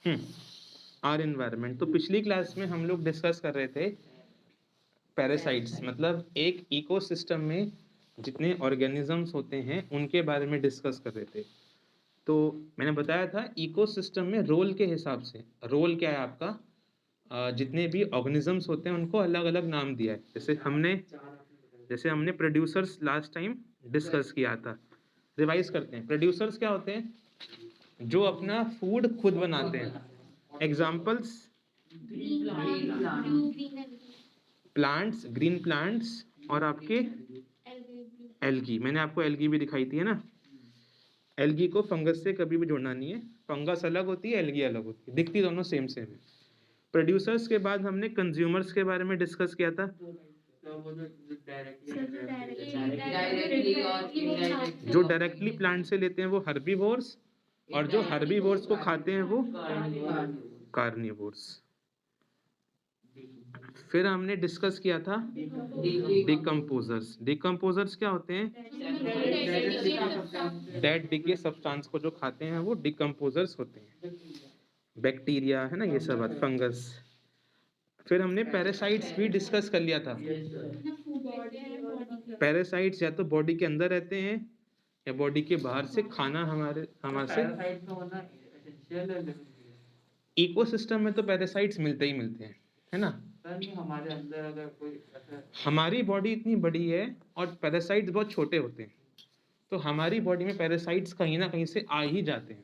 Are environment. तो पिछली class में हम लोग डिस्कस कर रहे थे पैरासाइट्स, मतलब एक इकोसिस्टम में जितने ऑर्गेनिजम्स होते हैं उनके बारे में डिस्कस कर रहे थे। तो मैंने बताया था इकोसिस्टम में रोल के हिसाब से, रोल क्या है आपका, जितने भी ऑर्गेनिजम्स होते हैं उनको अलग अलग नाम दिया है। जैसे हमने प्रोड्यूसर्स लास्ट टाइम डिस्कस किया था। रिवाइज करते हैं। प्रोड्यूसर्स क्या होते हैं? जो अपना फूड खुद बनाते हैं। एग्जाम्पल्स, प्लांट्स, ग्रीन प्लांट्स, और आपके एल्गी। मैंने आपको एल्गी भी दिखाई थी, है ना। एल्गी को फंगस से कभी भी जोड़ना नहीं है। फंगस अलग होती है, एल्गी अलग होती है, दिखती दोनों सेम सेम है। प्रोड्यूसर्स के बाद हमने कंज्यूमर्स के बारे में डिस्कस किया था। जो डायरेक्टली प्लांट से लेते हैं वो हर्बीवोर्स, और जो हर्बीवोर्स को खाते हैं वो कार्निवोर्स। फिर हमने डिस्कस किया था डिकम्पोजर्स। डिकम्पोजर्स क्या होते हैं? डेड डिके सब्सटेंस को जो खाते हैं वो डिकम्पोजर्स होते हैं। बैक्टीरिया है ना, ये सब बात, फंगस। फिर हमने पैरासाइट्स भी डिस्कस कर लिया था। पैरासाइट्स या तो बॉडी के अंदर रहते हैं या बॉडी के बाहर से खाना हमारे से। इकोसिस्टम में तो पैरासाइट्स मिलते ही मिलते हैं, है ना। हमारे अंदर अगर कोई, हमारी बॉडी इतनी बड़ी है और पैरासाइट्स बहुत छोटे होते हैं, तो हमारी बॉडी में पैरासाइट्स कहीं ना कहीं से आ ही जाते हैं।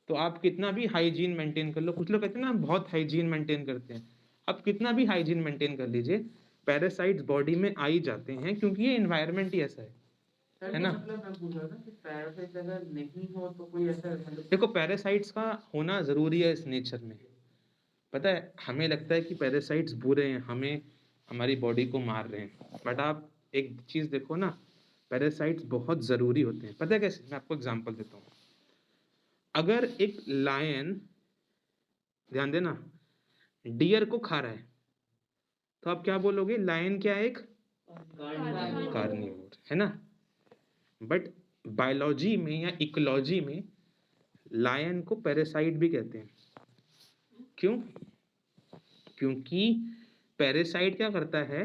तो आप कितना भी हाइजीन मेंटेन कर लो, कुछ लोग कहते हैं ना बहुत हाइजीन मेंटेन करते हैं, आप कितना भी हाइजीन मेंटेन कर लीजिए, पैरासाइट्स बॉडी में आ ही जाते हैं, क्योंकि ये एनवायरनमेंट ही ऐसा है ना। मतलब मैं पूछ रहा था कि पैरासाइट्स अगर नहीं हो तो कोई ऐसा, देखो पैरासाइट्स का होना जरूरी है इस नेचर में। पता है, हमें लगता है कि पैरासाइट्स बुरे हैं, हमें हमारी बॉडी को मार रहे हैं, बट आप एक चीज देखो ना, पैरासाइट्स बहुत जरूरी होते हैं। पता है कैसे? मैं आपको एग्जांपल देता हूँ। अगर एक लायन, ध्यान देना, डियर को खा रहा है, तो आप क्या बोलोगे? लायन क्या है? एक कार्निवोर, है ना। बट बायोलॉजी में या इकोलॉजी में लायन को पैरासाइट भी कहते हैं। क्यों? क्योंकि पैरासाइट क्या करता है,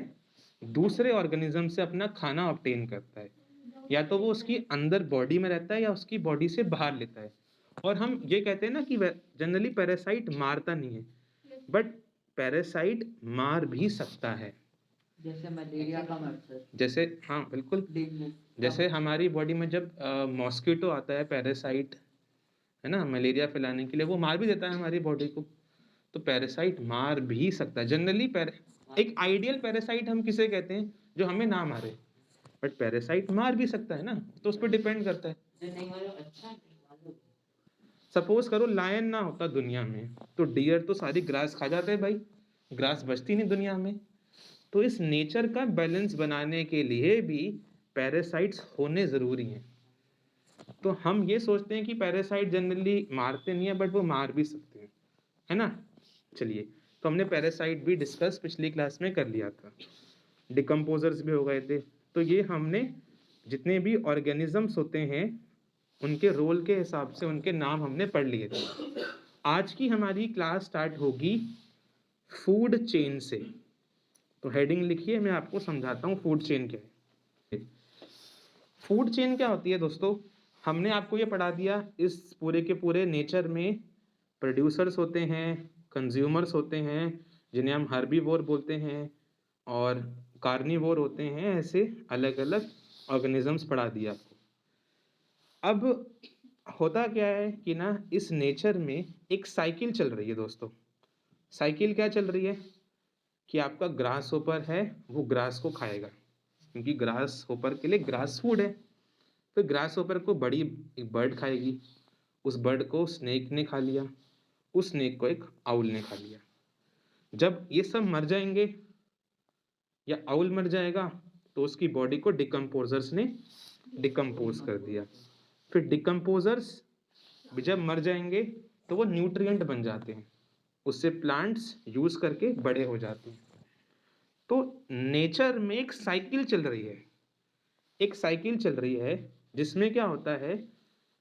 दूसरे ऑर्गेनिज्म से अपना खाना ऑब्टेन करता है, या तो वो उसकी अंदर बॉडी में रहता है या उसकी बॉडी से बाहर लेता है। और हम ये कहते हैं ना कि जनरली पैरासाइट मारता नहीं है, बट पैरासाइट मार भी सकता है। जैसे मलेरिया का मच्छर, जैसे, हाँ बिल्कुल, जैसे हमारी बॉडी में जब मॉस्किटो आता है, पैरासाइट है ना, मलेरिया फैलाने के लिए, वो मार भी देता है हमारी बॉडी को। तो पैरासाइट मार भी सकता है जनरली। एक आइडियल पैरासाइट हम किसे कहते हैं? जो हमें ना मारे, बट पैरासाइट मार भी सकता है ना, तो उस पर डिपेंड करता है। सपोज करो लायन ना होता दुनिया में, तो डियर तो सारी ग्रास खा जाते हैं भाई, ग्रास बचती नहीं दुनिया में। तो इस नेचर का बैलेंस बनाने के लिए भी पैरासाइट्स होने जरूरी हैं। तो हम ये सोचते हैं कि पैरासाइट जनरली मारते नहीं है, बट वो मार भी सकते हैं, है ना। चलिए, तो हमने पैरासाइट भी डिस्कस पिछली क्लास में कर लिया था, डिकम्पोजर्स भी हो गए थे। तो ये हमने जितने भी ऑर्गेनिजम्स होते हैं उनके रोल के हिसाब से उनके नाम हमने पढ़ लिए थे। आज की हमारी क्लास स्टार्ट होगी फूड चेन से। तो हेडिंग लिखिए, मैं आपको समझाता हूँ फूड चेन क्या है। फूड चेन क्या होती है दोस्तों? हमने आपको ये पढ़ा दिया, इस पूरे के पूरे नेचर में प्रोड्यूसर्स होते हैं, कंज्यूमर्स होते हैं जिन्हें हम हर्बीवोर बोलते हैं, और कार्निवोर होते हैं, ऐसे अलग अलग ऑर्गेनिजम्स पढ़ा दिया आपको। अब होता क्या है कि ना, इस नेचर में एक साइकिल चल रही है दोस्तों। साइकिल क्या चल रही है कि आपका ग्रास होपर है, वो ग्रास को खाएगा, क्योंकि ग्रास होपर के लिए ग्रास फूड है। फिर ग्रास होपर को बड़ी एक बर्ड खाएगी, उस बर्ड को स्नेक ने खा लिया, उस स्नेक को एक आउल ने खा लिया। जब ये सब मर जाएंगे या आउल मर जाएगा, तो उसकी बॉडी को डिकम्पोजर्स ने डिकम्पोज कर दिया। फिर डिकम्पोजर्स जब मर जाएंगे तो वो न्यूट्रिएंट बन जाते हैं, उससे प्लांट्स यूज करके बड़े हो जाते हैं। तो नेचर में एक साइकिल चल रही है, एक साइकिल चल रही है जिसमें क्या होता है,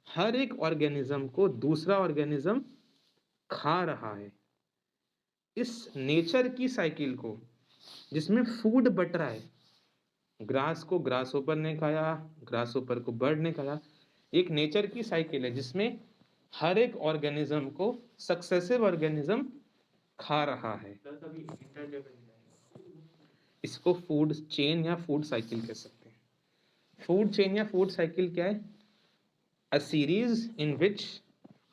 हर एक ऑर्गेनिज्म को दूसरा ऑर्गेनिज्म खा रहा है। इस नेचर की साइकिल को, जिसमें फूड बट रहा है, ग्रास को ग्रास ओपर ने खाया, ग्रास ओपर को बर्ड ने खाया, एक नेचर की साइकिल है जिसमें हर एक ऑर्गेनिज्म को सक्सेसिव ऑर्गेनिज्म खा रहा है। इसको फूड चेन या फूड साइकिल कह सकते हैं। फूड चेन या फूड साइकिल क्या है? a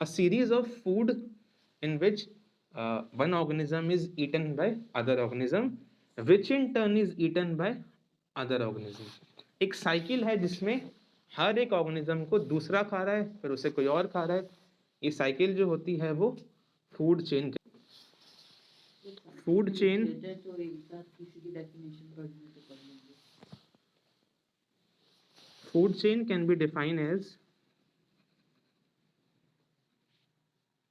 series of food in which one organism is eaten by other organism, which in turn is eaten by other organism। एक साइकिल है जिसमें हर एक ऑर्गेनिज्म को दूसरा खा रहा है, फिर उसे कोई और खा रहा है। ये साइकिल जो होती है वो food chain. Food chain can be define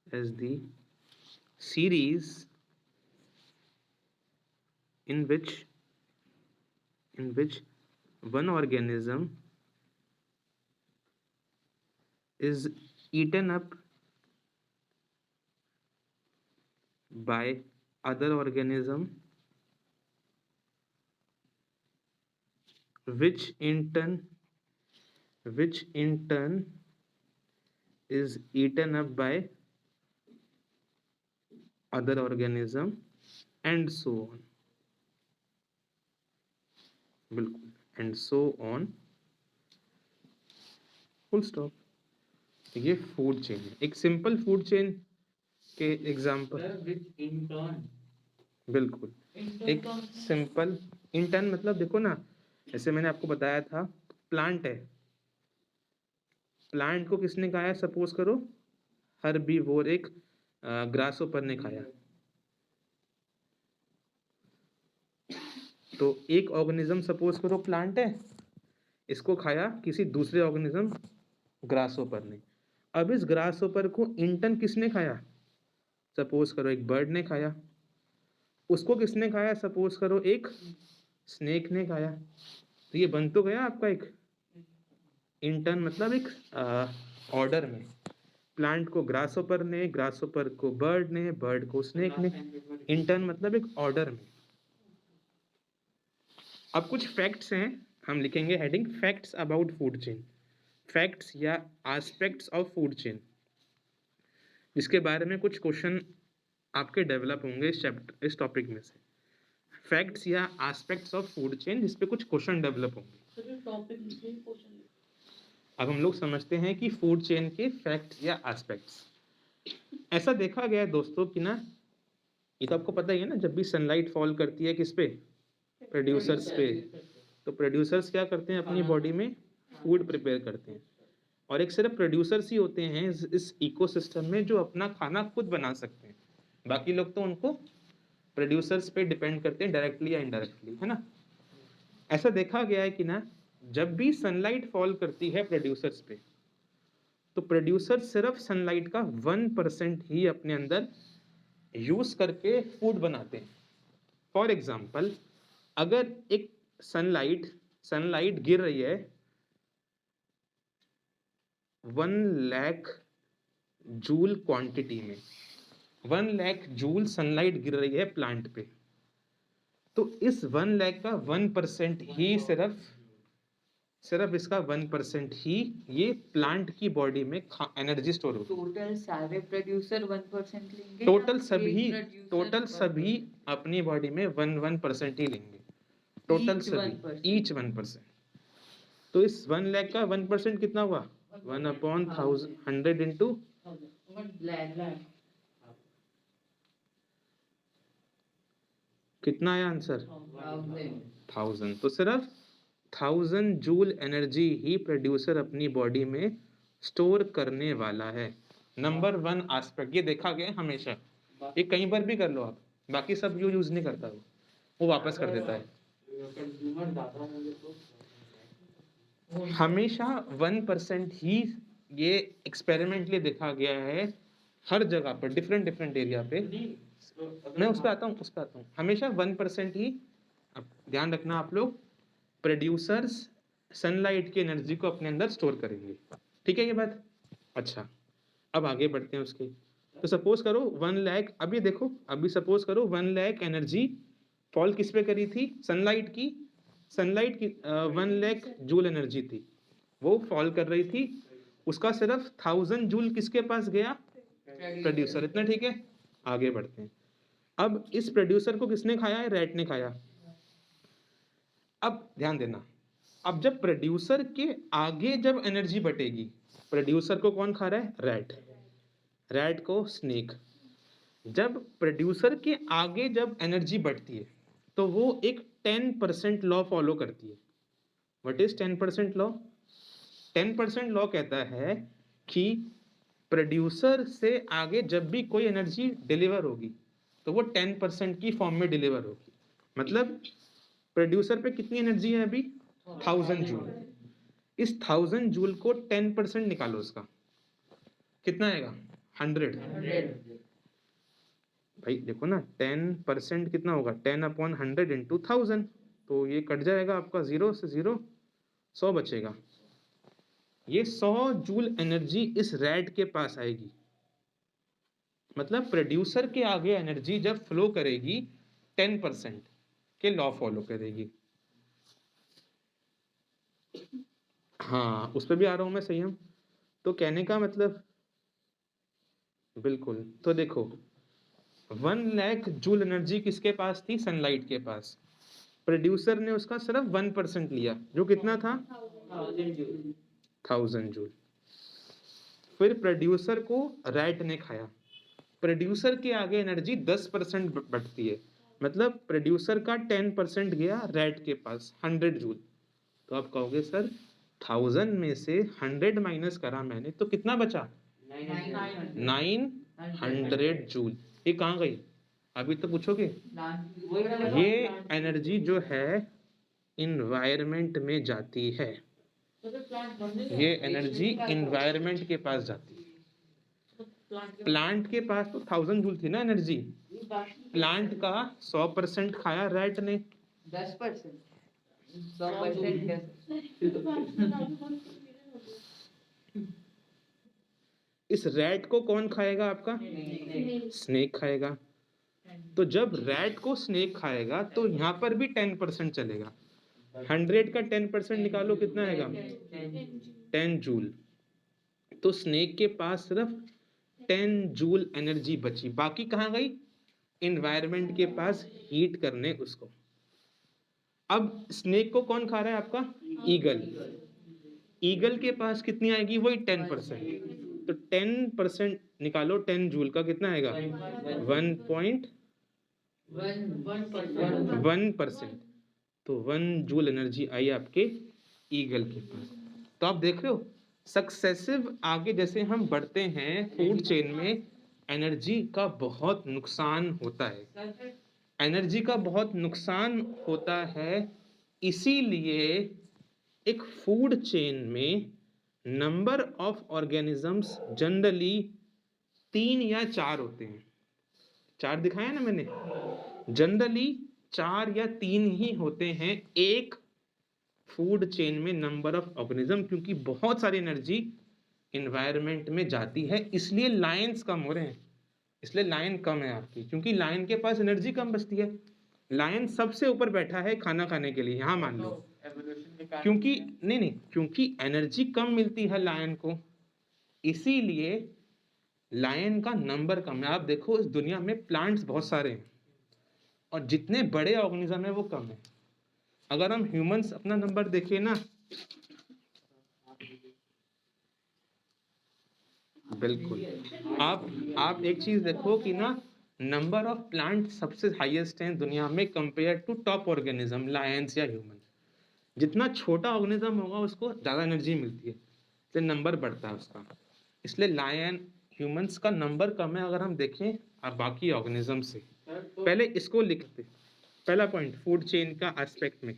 as the series in which one organism is eaten up by other organism, which in turn is eaten up by other organism and so on। बिल्कुल, and so on, full stop. ये food chain है। एक simple food chain के example, बिल्कुल एक simple intern मतलब देखो ना, जैसे मैंने आपको बताया था प्लांट है, प्लांट को किसने खाया? सपोज करो हर्बीवोर एक ग्रासोपर ने खाया, तो एक ऑर्गेनिज्म सपोज करो प्लांट है, इसको खाया किसी दूसरे ऑर्गेनिज्म ग्रासोपर ने। अब इस ग्रासोपर को इंटर्न किसने खाया? सपोज करो एक बर्ड ने खाया। उसको किसने खाया? सपोज करो एक स्नेक ने खाया। तो ये बन तो गया आपका एक इंटर्न, मतलब एक ऑर्डर में। प्लांट को ग्रासोपर ने, ग्रासोपर को बर्ड ने, बर्ड को स्नेक ने, इंटर्न मतलब एक ऑर्डर में। अब कुछ फैक्ट्स हैं, हम लिखेंगे heading facts about food chain. Facts या एस्पेक्ट्स ऑफ फूड चेन, जिसके बारे में कुछ क्वेश्चन आपके डेवलप होंगे इस टॉपिक में से। फैक्ट्स या एस्पेक्ट्स ऑफ फूड चेन, जिस पे कुछ क्वेश्चन डेवलप होंगे। अब हम लोग समझते हैं कि फूड चेन के फैक्ट्स या एस्पेक्ट्स। ऐसा देखा गया है दोस्तों कि ना, ये तो आपको पता ही है ना, जब भी सनलाइट फॉल करती है किस पे? प्रोड्यूसर्स पे। तो प्रोड्यूसर्स क्या करते हैं? अपनी बॉडी में फूड प्रिपेयर करते हैं। और एक सिर्फ प्रोड्यूसर्स ही होते हैं इस इकोसिस्टम में जो अपना खाना खुद बना सकते हैं। बाकी लोग तो उनको प्रोड्यूसर्स पे डिपेंड करते हैं, डायरेक्टली या इनडायरेक्टली, है ना। ऐसा देखा गया है कि ना, जब भी सनलाइट फॉल करती है प्रोड्यूसर्स पे, तो प्रोड्यूसर सिर्फ सनलाइट का 1% ही अपने अंदर यूज करके फूड बनाते हैं। फॉर एग्जाम्पल, अगर एक सनलाइट गिर रही है 1 लाख जूल क्वांटिटी में, 1 लाख जूल सनलाइट गिर रही है प्लांट पे, तो इस 1 लाख का 1% ही सिर्फ इसका 1% ही ये प्लांट की बॉडी में एनर्जी स्टोर होगी। टोटल सारे प्रोड्यूसर 1% लेंगे, टोटल सभी अपनी बॉडी में 1% ही लेंगे। टोटल सभी ईच 1%। तो इस 1 लाख का 1% कितना हुआ? 1/100 इंटू कितना आया आंसर? 1000। तो सिर्फ 1000 जूल एनर्जी ही प्रोड्यूसर अपनी बॉडी में स्टोर करने वाला है। नंबर 1 एस्पेक्ट ये देखा गया हमेशा। ये कई बार भी कर लो आप, बाकी सब यूज नहीं करता, वो वापस कर देता है। हमेशा 1% ही ये एक्सपेरिमेंटली देखा गया है हर जगह पर, डिफरेंट एरिया पे। मैं उस पर आता हूँ। हमेशा 1% ही, अब ध्यान रखना आप लोग, प्रोड्यूसर्स सनलाइट की एनर्जी को अपने अंदर स्टोर करेंगे। ठीक है ये बात? अच्छा, अब आगे बढ़ते हैं उसके। तो सपोज करो 1 लाख, अभी देखो, अभी सपोज करो 1 लाख एनर्जी फॉल किस पे करी थी, सनलाइट की 1 लाख जूल एनर्जी थी, वो फॉल कर रही थी, उसका सिर्फ 1000 जूल किसके पास गया, प्रोड्यूसर। इतना ठीक है, आगे बढ़ते हैं। अब इस प्रोड्यूसर को किसने खाया है, रैट ने खाया। अब ध्यान देना, अब जब प्रोड्यूसर के आगे जब एनर्जी बटेगी, प्रोड्यूसर को कौन खा रहा है, रैट, रैट को स्नेक। जब प्रोड्यूसर के आगे जब एनर्जी बढ़ती है तो वो एक 10% लॉ फॉलो करती है। What is 10% law? 10% लॉ कहता है कि प्रोड्यूसर से आगे जब भी कोई एनर्जी डिलीवर होगी तो वो 10% की फॉर्म में डिलीवर होगी। मतलब प्रोड्यूसर पे कितनी एनर्जी है अभी, 1000 जूल। इस 1000 जूल को 10% निकालो, उसका कितना आएगा, 100। भाई देखो ना, 10% कितना होगा, 10/100 इंटू 1000, तो ये कट जाएगा आपका, 0 से 0 100 बचेगा। ये 100 जूल एनर्जी इस रैट के पास आएगी। मतलब प्रोड्यूसर के आगे एनर्जी जब फ्लो करेगी 10% के लॉ फॉलो करेगी। हाँ, उस पर भी आ रहा हूं मैं, संयम। तो कहने का मतलब बिल्कुल, तो देखो 1 लाख जूल एनर्जी किसके पास थी, सनलाइट के पास। प्रोड्यूसर ने उसका सिर्फ 1% लिया, जो कितना था, 1000 जूल। फिर प्रोड्यूसर को रैट ने खाया। प्रोड्यूसर के आगे एनर्जी 10% बढ़ती है, मतलब प्रोड्यूसर का 10% गया रैट के पास, 100 जूल। तो आप कहोगे सर 1000 में से 100 माइनस करा मैंने तो कितना बचा, 900 जूल। ये कहाँ गई, अभी तो पूछोगे। ये एनर्जी जो है इन्वायरमेंट में जाती है, ये एनर्जी इन्वायरमेंट के पास जाती है। प्लांट के पास तो 1000 जूल थी ना एनर्जी, प्लांट का 100% खाया रैट ने, 10%, 100% इस रैट को कौन खाएगा, आपका स्नेक खाएगा। तो जब रैट को स्नेक खाएगा तो यहाँ पर भी 10% चलेगा। 100 का 10% निकालो, कितना आएगा, 10 जूल। तो स्नेक के पास सिर्फ 10 जूल एनर्जी बची, बाकी कहाँ गई, इन्वायरमेंट के पास हीट करने उसको। अब स्नेक को कौन खा रहा है, आपका ईगल। ईगल के पास कितनी आएगी, वही 10%। तो 10% निकालो, 10 जूल का कितना आएगा, 1.1%। तो 1 जूल एनर्जी आई आपके ईगल के पास। तो आप देख रहे हो, सक्सेसिव आगे जैसे हम बढ़ते हैं फूड चेन में, एनर्जी का बहुत नुकसान होता है, एनर्जी का बहुत नुकसान होता है। इसीलिए एक फूड चेन में नंबर ऑफ ऑर्गेनिजम्स जनरली 3 या 4 होते हैं। 4 दिखाया ना मैंने, जनरली 4 या 3 ही होते हैं एक फूड चेन में नंबर ऑफ ऑर्गेनिज्म, क्योंकि बहुत सारी एनर्जी इन्वायरमेंट में जाती है, इसलिए लायंस कम हो रहे हैं। इसलिए लायन कम है आपकी, क्योंकि लायन के पास एनर्जी कम बचती है। लायन सबसे ऊपर बैठा है खाना खाने के लिए, यहाँ मान लो, क्योंकि नहीं, क्योंकि एनर्जी कम मिलती है लायन को, इसीलिए लायन का नंबर कम है। आप देखो इस दुनिया में प्लांट्स बहुत सारे हैं और जितने बड़े ऑर्गेनिज्म है वो कम है। अगर हम ह्यूमंस अपना नंबर देखें ना, बिल्कुल, आप एक चीज देखो कि ना, नंबर ऑफ प्लांट सबसे हाईएस्ट हैं दुनिया में compare to top organism, lions या ह्यूमन। जितना छोटा ऑर्गेनिज्म होगा उसको ज्यादा एनर्जी मिलती है, इसलिए नंबर बढ़ता है उसका। इसलिए लायन ह्यूमंस का नंबर कम है अगर हम देखें अब बाकी ऑर्गेनिज्म से। पहले इसको लिखते, पहला पॉइंट फूड चेन का एस्पेक्ट में,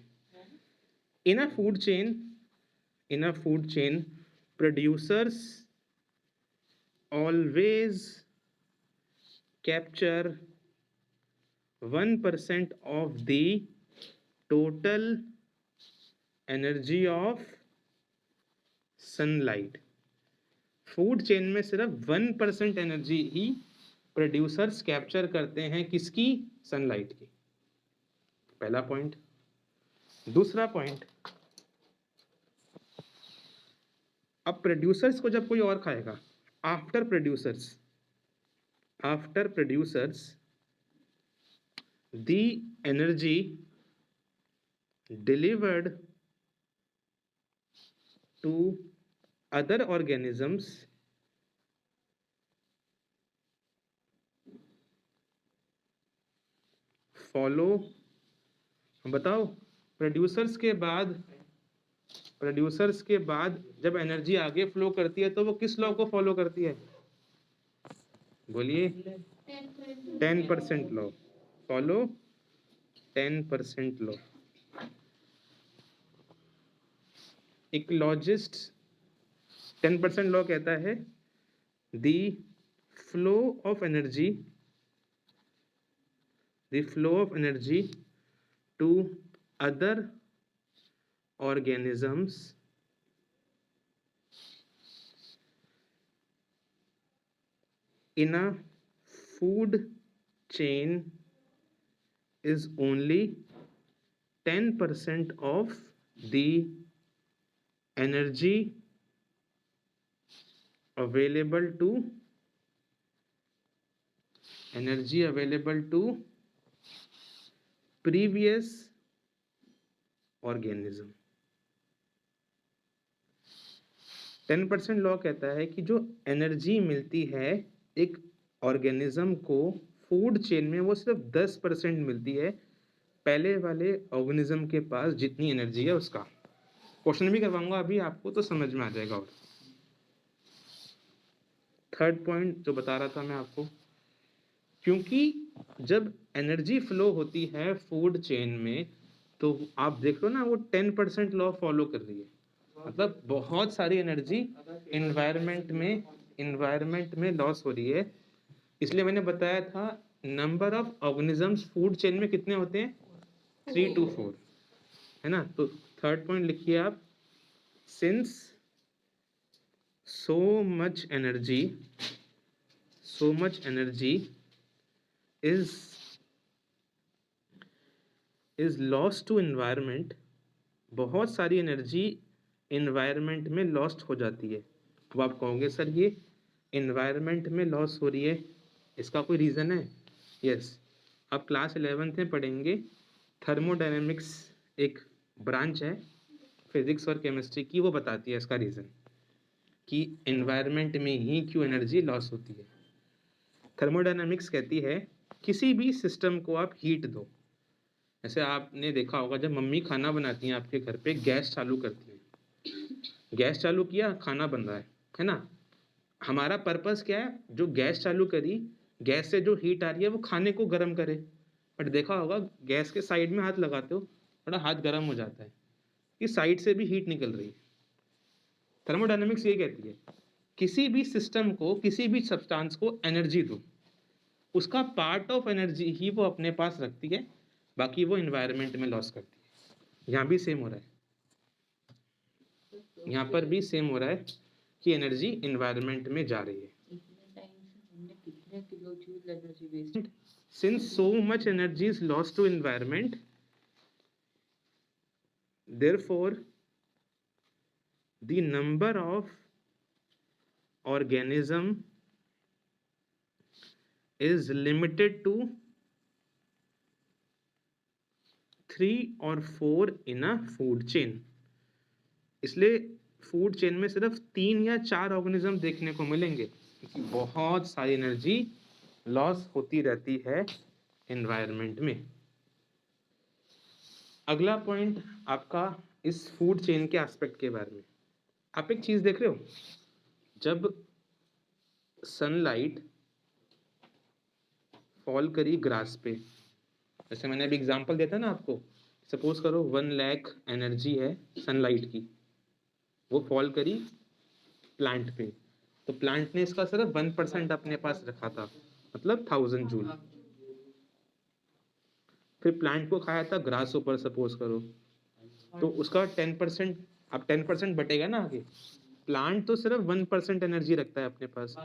in a food chain producers always capture 1% of the total energy of sunlight। Food chain में सिर्फ 1% एनर्जी ही प्रोड्यूसर्स कैप्चर करते हैं किसकी? सनलाइट की। पहला पॉइंट। दूसरा पॉइंट, अब प्रोड्यूसर्स को जब कोई और खाएगा, after producers the energy delivered to other organisms follow, बताओ, प्रोड्यूसर्स के बाद जब एनर्जी आगे फ्लो करती है तो वो किस लॉ को फॉलो करती है? बोलिए। 10% law. Follow 10% law. Ecologist 10% law कहता है the flow of energy to other organisms in a food chain is only 10% of the energy available to previous organism। 10% law कहता है कि जो एनर्जी मिलती है एक ऑर्गेनिज्म को फूड चेन में, वो सिर्फ 10% मिलती है पहले वाले ऑर्गेनिज्म के पास जितनी एनर्जी है उसका। क्वेश्चन भी करवाऊंगा अभी आपको, तो समझ में आ जाएगा। और थर्ड पॉइंट जो बता रहा था मैं आपको, क्योंकि जब एनर्जी फ्लो होती है फूड चेन में, तो आप देख लो ना, वो 10% लॉ फॉलो कर रही है। मतलब बहुत सारी एनर्जी इन्वायरमेंट में लॉस हो रही है। इसलिए मैंने बताया था number of organisms food chain में कितने होते हैं? 3 to 4, है ना। तो थर्ड पॉइंट लिखिए आप, since so much energy is lost to environment, बहुत सारी एनर्जी इन्वायरमेंट में लॉस्ट हो जाती है। अब आप कहोगे सर ये इन्वायरमेंट में लॉस हो रही है, इसका कोई रीज़न है? यस, आप क्लास 11th में पढ़ेंगे, थर्मोडायनेमिक्स एक ब्रांच है फिजिक्स और केमिस्ट्री की, वो बताती है इसका रीज़न कि इन्वायरमेंट में ही क्यों एनर्जी लॉस होती है। थर्मोडायनेमिक्स कहती है किसी भी सिस्टम को आप हीट दो, जैसे आपने देखा होगा जब मम्मी खाना बनाती हैं आपके घर पे, गैस चालू करती हैं, गैस चालू किया, खाना बन रहा है ना। हमारा पर्पस क्या है? जो गैस चालू करी, गैस से जो हीट आ रही है वो खाने को गर्म करे। बट देखा होगा गैस के साइड में हाथ लगाते हो, थोड़ा हाथ गर्म हो जाता है कि साइड से भी हीट निकल रही है। थर्मोडायनेमिक्स ये कहती है किसी भी सिस्टम को, किसी भी सब्सटेंस को एनर्जी दो, उसका पार्ट ऑफ एनर्जी ही वो अपने पास रखती है, बाकी वो इन्वायरमेंट में लॉस करती है। यहाँ भी सेम हो रहा है, यहाँ पर भी सेम हो रहा है कि एनर्जी इन्वायरमेंट में जा रही है। Since so much energy is lost to environment, therefore the number of organism is limited to 3 or 4 in a food chain। इसलिए फूड चेन में सिर्फ 3 या 4 ऑर्गेनिज्म देखने को मिलेंगे, क्योंकि बहुत सारी एनर्जी लॉस होती रहती है एनवायरनमेंट में। अगला पॉइंट आपका इस फूड चेन के एस्पेक्ट के बारे में, आप एक चीज देख रहे हो, जब सनलाइट फॉल करी ग्रास पे, जैसे मैंने अभी एग्जांपल दिया था ना आपको, सपोज करो 1 लाख एनर्जी है सनलाइट की, वो फॉल करी प्लांट पे, तो प्लांट ने इसका सिर्फ 1% अपने पास रखा था, मतलब 1000 जूल। फिर प्लांट को खाया था ग्रास ऊपर, सपोज करो, तो उसका 10%, अब 10% बटेगा ना आगे। प्लांट तो सिर्फ 1% एनर्जी रखता है अपने पास,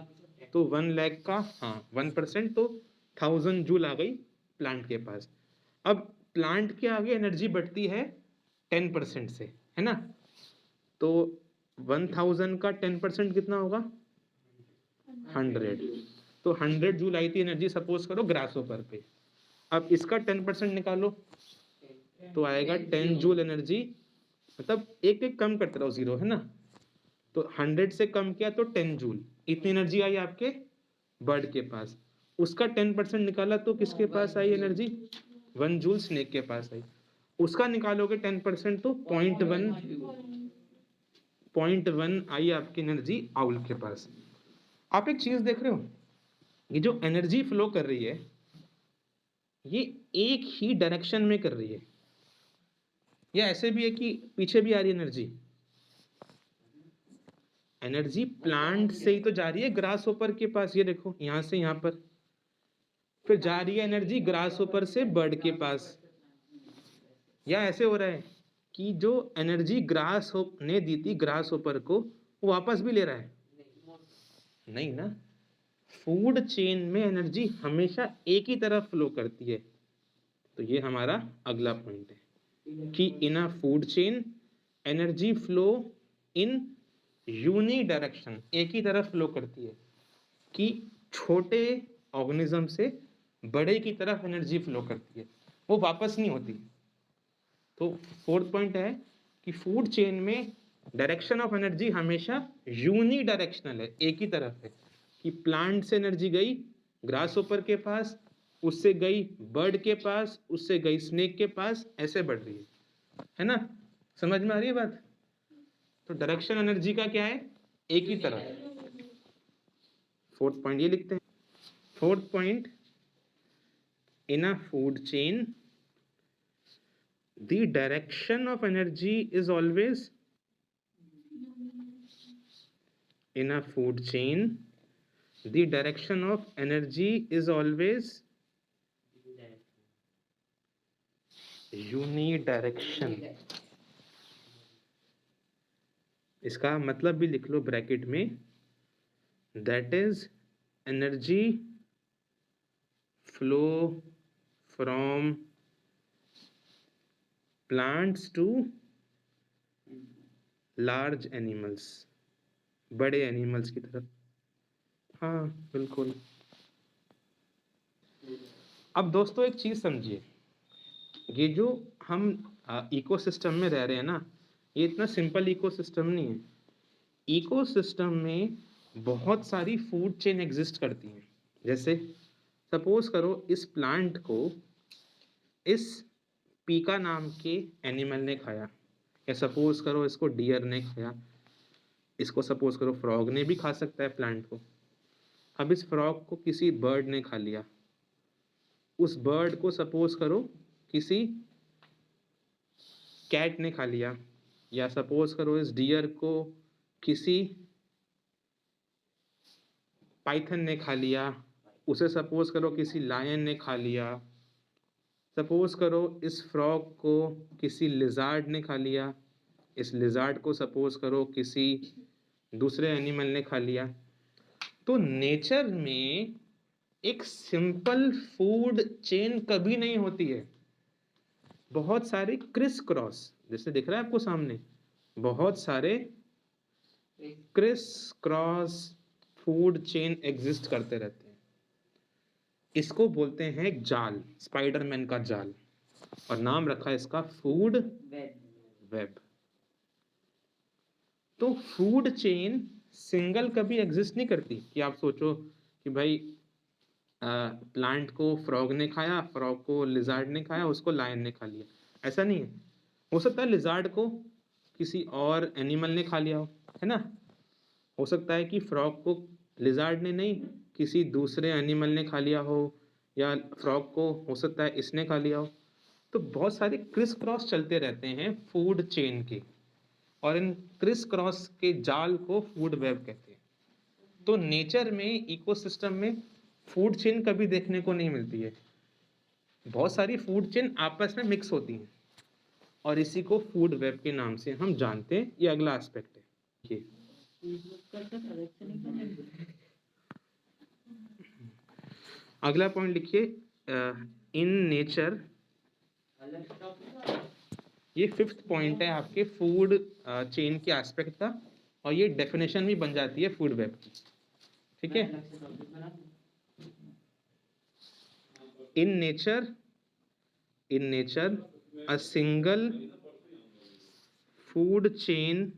तो 1 लाख का 1%, तो 1000 जूल आ गई प्लांट के पास। अब प्लांट के आगे एनर्जी बढ़ती है 10% से, है ना? तो 1000 का 10% कितना होगा? 100। तो 100 जूल आई थी एनर्जी, सपोज करो ग्रास ऊपर पे। अब इसका 10% निकालो तो आएगा 10 जूल एनर्जी, मतलब एक एक कम करते रहो, 0 है ना? तो 100 से कम किया तो 10 जूल, इतनी एनर्जी आई आपके बर्ड के पास। उसका 10% निकाला तो किसके पास आई एनर्जी? 1 जूल स्नेक के पास आई। उसका निकालोगे 10% तो 0.1 आई आपकी एनर्जी आउल के पास। आप एक चीज देख रहे हो, ये जो एनर्जी फ्लो कर रही है ये एक ही डायरेक्शन में कर रही है, या ऐसे भी है कि पीछे भी आ रही है एनर्जी? एनर्जी प्लांट से ही तो जा रही है ग्रास ऊपर के पास, ये देखो यहां से यहां पर, फिर जा रही है एनर्जी ग्रास ऊपर से बर्ड के पास। या ऐसे हो रहा है कि जो एनर्जी ग्रास ने दी थी ग्रास ऊपर को, वो वापस भी ले रहा है? नहीं ना। फूड चेन में एनर्जी हमेशा एक ही तरफ फ्लो करती है। तो ये हमारा अगला पॉइंट है कि in a food chain energy flow in uni direction, एक ही तरफ फ्लो करती है, कि छोटे ऑर्गेनिज्म से बड़े की तरफ एनर्जी फ्लो करती है, वो वापस नहीं होती। तो फोर्थ पॉइंट है कि फूड चेन में डायरेक्शन ऑफ एनर्जी हमेशा यूनी डायरेक्शनल है, एक ही तरफ है, कि प्लांट से एनर्जी गई ग्रास ऊपर के पास, उससे गई बर्ड के पास, उससे गई स्नेक के पास, ऐसे बढ़ रही है ना? समझ में आ रही है बात? तो डायरेक्शन एनर्जी का क्या है? एक ही तरफ। फोर्थ पॉइंट ये लिखते हैं। Fourth point, in a food chain the direction of energy is always, in a food chain the direction of energy is always unidirection। इसका मतलब भी लिख लो ब्रैकेट में, that is energy flow from plants to large animals, बड़े animals की तरफ। हाँ बिल्कुल। अब दोस्तों एक चीज समझिए, ये जो हम इकोसिस्टम में रह रहे हैं ना, ये इतना सिंपल इकोसिस्टम नहीं है। इकोसिस्टम में बहुत सारी फूड चेन एग्जिस्ट करती हैं। जैसे सपोज करो इस प्लांट को इस पीका नाम के एनिमल ने खाया, या सपोज करो इसको डियर ने खाया, इसको सपोज करो फ्रॉग ने भी खा सकता है प्लांट को। अब इस फ्रॉग को किसी बर्ड ने खा लिया, उस बर्ड को सपोज करो किसी कैट ने खा लिया, या सपोज करो इस डियर को किसी पाइथन ने खा लिया, उसे सपोज करो किसी लायन ने खा लिया, सपोज करो इस फ्रॉग को किसी लिजार्ड ने खा लिया, इस लिजार्ड को सपोज करो किसी दूसरे एनिमल ने खा लिया। तो नेचर में एक सिंपल फूड चेन कभी नहीं होती है, बहुत सारे क्रिस क्रॉस, जैसे दिख रहा है आपको सामने, बहुत सारे criss cross food chain exist करते रहते हैं। इसको बोलते हैं एक जाल, स्पाइडरमैन का जाल, और नाम रखा है इसका फूड वेब। तो फूड चेन सिंगल कभी एग्जिस्ट नहीं करती कि आप सोचो कि भाई प्लांट को फ्रॉग ने खाया, फ्रॉग को लिजार्ड ने खाया, उसको लायन ने खा लिया, ऐसा नहीं है। हो सकता है लिजार्ड को किसी और एनिमल ने खा लिया हो, है ना? हो सकता है कि फ्रॉग को लिजार्ड ने नहीं किसी दूसरे एनिमल ने खा लिया हो, या फ्रॉग को हो सकता है इसने खा लिया हो। तो बहुत सारे क्रिस क्रॉस चलते रहते हैं फूड चेन के, और इन क्रिस क्रॉस के जाल को फूड वेब कहते हैं। तो नेचर में, इकोसिस्टम में फूड चेन कभी देखने को नहीं मिलती है, बहुत सारी फूड चेन आपस में मिक्स होती हैं, और इसी को फूड वेब के नाम से हम जानते हैं। ये अगला एस्पेक्ट है। ये अगला पॉइंट लिखिए, इन नेचर, ये 5th पॉइंट है आपके फूड चेन के एस्पेक्ट का, और ये डेफिनेशन भी बन जाती है फूड वेब की, ठीक है। In nature a single food chain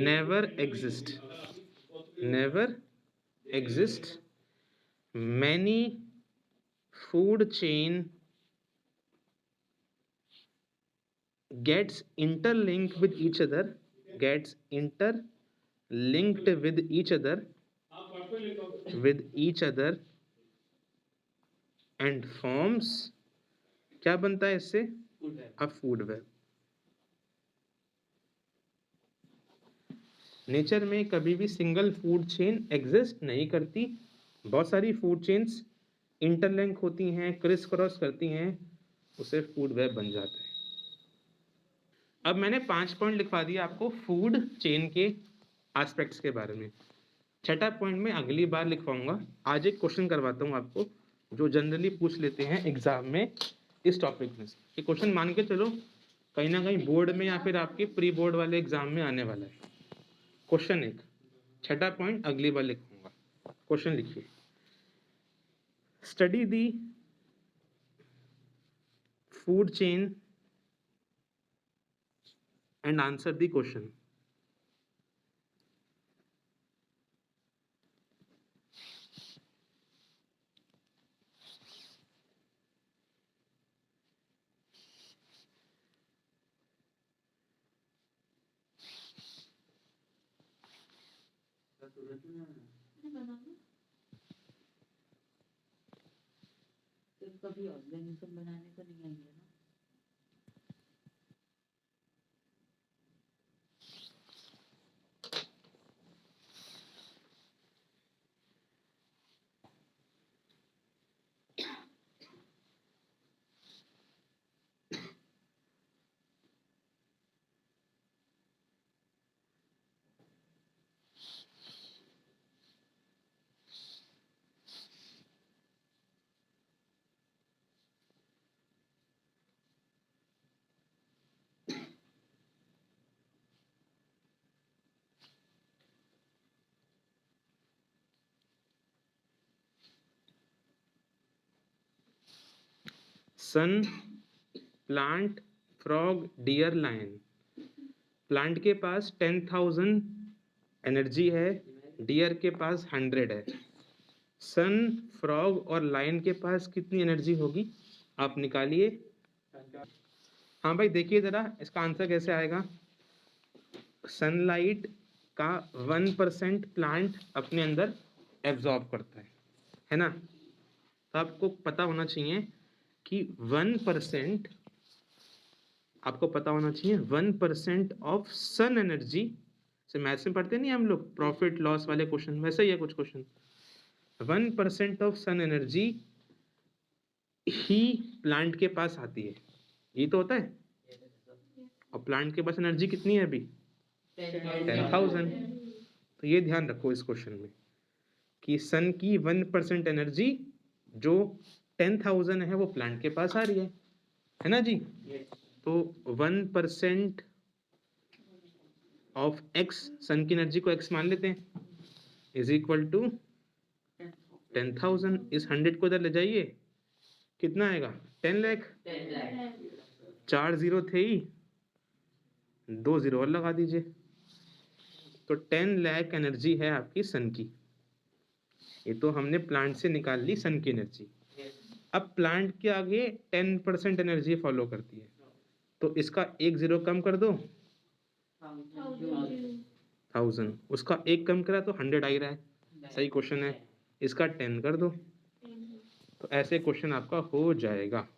never exist, many food chain gets interlinked with each other and forms, क्या बनता है इससे, अ फूड वेब। नेचर में कभी भी सिंगल फूड चेन एग्जिस्ट नहीं करती, बहुत सारी फूड चेन्स इंटरलिंक होती हैं, क्रिस क्रॉस करती हैं, उसे फूड वेब बन जाता है। अब मैंने 5 पॉइंट लिखवा दिया आपको फूड चेन के एस्पेक्ट्स के बारे में। 6ठा पॉइंट में अगली बार लिखवाऊंगा। आज एक क्वेश्चन करवाता हूँ आपको जो जनरली पूछ लेते हैं एग्जाम में इस टॉपिक में। ये क्वेश्चन मान के चलो कहीं ना कहीं बोर्ड में या फिर आपके प्री बोर्ड वाले एग्जाम में आने वाला है। क्वेश्चन 1, 6ठा पॉइंट अगली बार लिखूंगा। क्वेश्चन लिखिए, study the food chain and answer the question. कभी ऑर्गेनिज्म बनाने को नहीं आएंगे ना। Sun, plant, frog, deer, lion. Plant के पास 10,000 एनर्जी है, डियर के पास 100 है। सन, फ्रॉग और लायन के पास कितनी एनर्जी होगी आप निकालिए। हाँ भाई देखिए जरा इसका आंसर कैसे आएगा। सनलाइट का 1% प्लांट अपने अंदर एब्जॉर्ब करता है ना। तो आपको पता होना चाहिए कि 1%, आपको पता होना चाहिए 1% ऑफ सन एनर्जी से मैथ्स में पढ़ते नहीं हम लोग प्रॉफिट लॉस वाले क्वेश्चन, वैसे ही है कुछ क्वेश्चन। 1% ऑफ सन एनर्जी ही प्लांट के पास आती है, ये तो होता है। और प्लांट के पास एनर्जी कितनी है अभी 10,000। तो ये ध्यान रखो इस क्वेश्चन में कि सन की 1% एनर्जी जो 10,000 है वो प्लांट के पास आ रही है ना जी। तो 1% ऑफ एक्स, सन की एनर्जी को एक्स मान लेते हैं, इज इक्वल टू 10,000। इस 100 को इधर ले जाइए, कितना आएगा 10 लाख। 4 जीरो थे ही, 2 जीरो और लगा दीजिए, तो 10 लाख एनर्जी है आपकी सन की। ये तो हमने प्लांट से निकाल ली सन की एनर्जी। अब प्लांट के आगे 10% एनर्जी फॉलो करती है, तो इसका एक जीरो कम कर दो 1000, उसका एक कम करा तो 100 आ ही रहा है, सही क्वेश्चन है। इसका 10 कर दो, तो ऐसे क्वेश्चन आपका हो जाएगा।